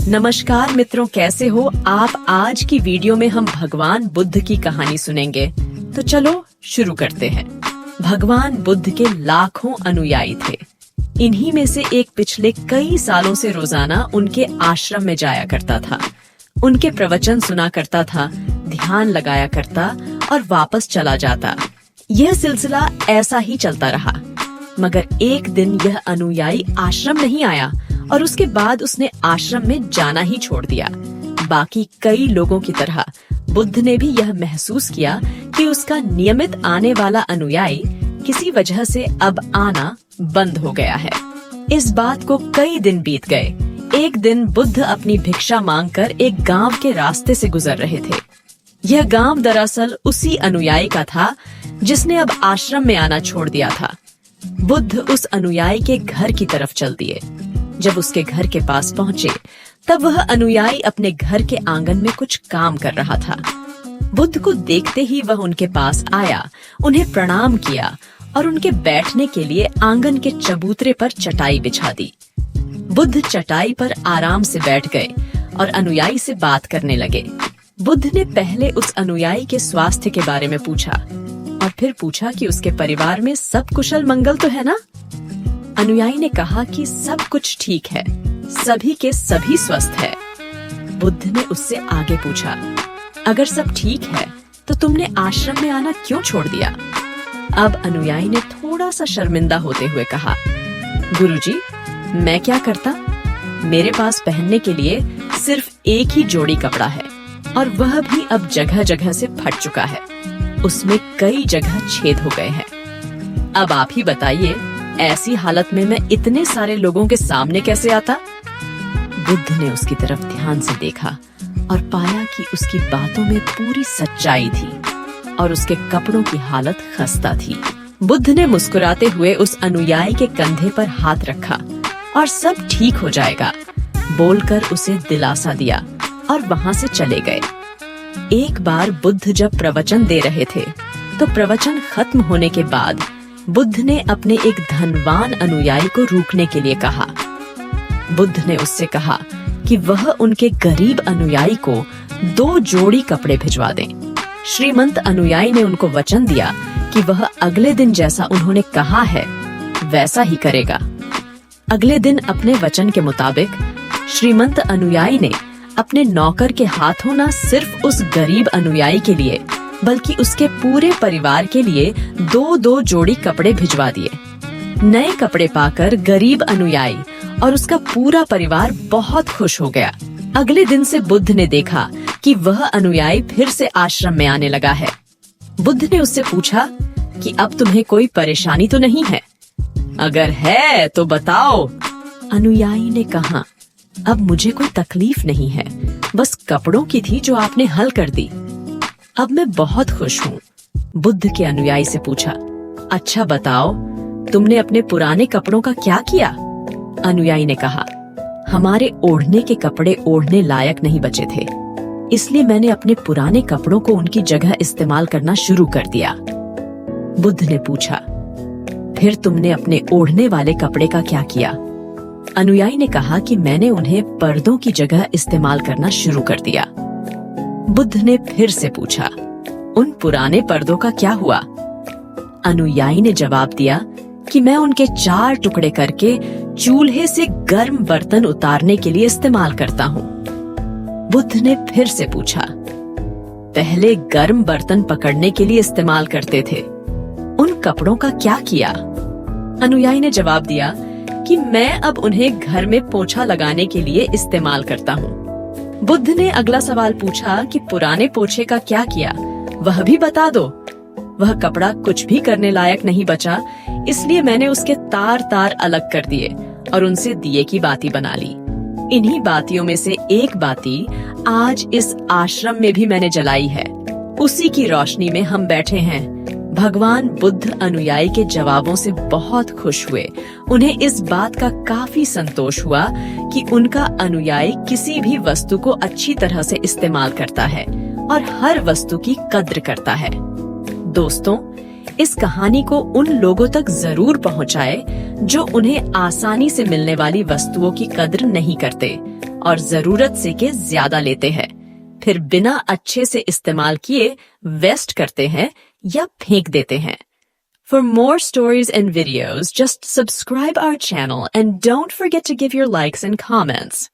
नमस्कार मित्रों, कैसे हो आप। आज की वीडियो में हम भगवान बुद्ध की कहानी सुनेंगे। तो चलो शुरू करते हैं। भगवान बुद्ध के लाखों अनुयायी थे। इन्हीं में से एक पिछले कई सालों से रोजाना उनके आश्रम में जाया करता था, उनके प्रवचन सुना करता था, ध्यान लगाया करता और वापस चला जाता। यह सिलसिला ऐसा ही चलता रहा, मगर एक दिन यह अनुयायी आश्रम नहीं आया और उसके बाद उसने आश्रम में जाना ही छोड़ दिया। बाकी कई लोगों की तरह बुद्ध ने भी यह महसूस किया कि उसका नियमित आने वाला अनुयायी किसी वजह से अब आना बंद हो गया है। इस बात को कई दिन बीत गए। एक दिन बुद्ध अपनी भिक्षा मांगकर एक गांव के रास्ते से गुजर रहे थे। यह गांव दरअसल उसी अनुयायी का था जिसने अब आश्रम में आना छोड़ दिया था। बुद्ध उस अनुयायी के घर की तरफ चल दिए। जब उसके घर के पास पहुंचे, तब वह अनुयायी अपने घर के आंगन में कुछ काम कर रहा था। बुद्ध को देखते ही वह उनके पास आया, उन्हें प्रणाम किया और उनके बैठने के लिए आंगन के चबूतरे पर चटाई बिछा दी। बुद्ध चटाई पर आराम से बैठ गए और अनुयायी से बात करने लगे। बुद्ध ने पहले उस अनुयायी के स्वास्थ्य के बारे में पूछा और फिर पूछा कि उसके परिवार में सब कुशल मंगल तो है ना। अनुयायी ने कहा कि सब कुछ ठीक है, सभी के सभी स्वस्थ है। बुद्ध ने उससे आगे पूछा, अगर सब ठीक है तो तुमने आश्रम में आना क्यों छोड़ दिया। अब अनुयायी ने थोड़ा सा शर्मिंदा होते हुए कहा, गुरुजी, मैं क्या करता, मेरे पास पहनने के लिए सिर्फ एक ही जोड़ी कपड़ा है और वह भी अब जगह जगह से फट चुका है। उसमें कई जगह छेद हो गए हैं। अब आप ही बताइए, ऐसी हालत में मैं इतने सारे लोगों के सामने कैसे आता। बुद्ध ने उसकी तरफ ध्यान से देखा और पाया कि उसकी बातों में पूरी सच्चाई थी और उसके कपड़ों की हालत खस्ता थी। बुद्ध ने मुस्कुराते हुए उस अनुयायी के कंधे पर हाथ रखा और सब ठीक हो जाएगा बोलकर उसे दिलासा दिया और वहां से चले गए। एक बार बुद्ध जब प्रवचन दे रहे थे, तो प्रवचन खत्म होने के बाद बुद्ध ने अपने एक धनवान अनुयायी को रोकने के लिए कहा। बुद्ध ने उससे कहा कि वह उनके गरीब अनुयायी को 2 जोड़ी कपड़े भिजवा दें। श्रीमंत अनुयायी ने उनको वचन दिया कि वह अगले दिन जैसा उन्होंने कहा है वैसा ही करेगा। अगले दिन अपने वचन के मुताबिक श्रीमंत अनुयायी ने अपने नौकर के हाथों न सिर्फ उस गरीब अनुयायी के लिए बल्कि उसके पूरे परिवार के लिए 2-2 जोड़ी कपड़े भिजवा दिए। नए कपड़े पाकर गरीब अनुयायी और उसका पूरा परिवार बहुत खुश हो गया। अगले दिन से बुद्ध ने देखा कि वह अनुयायी फिर से आश्रम में आने लगा है। बुद्ध ने उससे पूछा कि अब तुम्हें कोई परेशानी तो नहीं है। अगर है तो बताओ। अनुयायी ने कहा, अब मुझे कोई तकलीफ नहीं है, बस कपड़ों की थी जो आपने हल कर दी। अब मैं बहुत खुश हूँ। बुद्ध के अनुयायी से पूछा, अच्छा बताओ, तुमने अपने पुराने कपड़ों का क्या किया। अनुयायी ने कहा, हमारे ओढ़ने के कपड़े ओढ़ने लायक नहीं बचे थे, इसलिए मैंने अपने पुराने कपड़ों को उनकी जगह इस्तेमाल करना शुरू कर दिया। बुद्ध ने पूछा, फिर तुमने अपने ओढ़ने वाले कपड़े का क्या किया। अनुयायी ने कहा कि मैंने उन्हें पर्दों की जगह इस्तेमाल करना शुरू कर दिया। बुद्ध ने फिर से पूछा, उन पुराने पर्दों का क्या हुआ। अनुयायी ने जवाब दिया कि मैं उनके 4 टुकड़े करके चूल्हे से गर्म बर्तन उतारने के लिए इस्तेमाल करता हूँ। बुद्ध ने फिर से पूछा, पहले गर्म बर्तन पकड़ने के लिए इस्तेमाल करते थे, उन कपड़ों का क्या किया। अनुयायी ने जवाब दिया कि मैं अब उन्हें घर में पोछा लगाने के लिए इस्तेमाल करता हूँ। बुद्ध ने अगला सवाल पूछा कि पुराने पोछे का क्या किया, वह भी बता दो। वह कपड़ा कुछ भी करने लायक नहीं बचा, इसलिए मैंने उसके तार अलग कर दिए और उनसे दिए की बाती बना ली। इन्हीं बातियों में से एक बाती आज इस आश्रम में भी मैंने जलाई है। उसी की रोशनी में हम बैठे हैं। भगवान बुद्ध अनुयायी के जवाबों से बहुत खुश हुए। उन्हें इस बात का काफी संतोष हुआ कि उनका अनुयायी किसी भी वस्तु को अच्छी तरह से इस्तेमाल करता है और हर वस्तु की कद्र करता है। दोस्तों, इस कहानी को उन लोगों तक जरूर पहुंचाए जो उन्हें आसानी से मिलने वाली वस्तुओं की कद्र नहीं करते और जरूरत से के ज्यादा लेते हैं, फिर बिना अच्छे से इस्तेमाल किए वेस्ट करते हैं या फेंक देते हैं। For more stories and videos, just subscribe our channel and don't forget to give your likes and comments.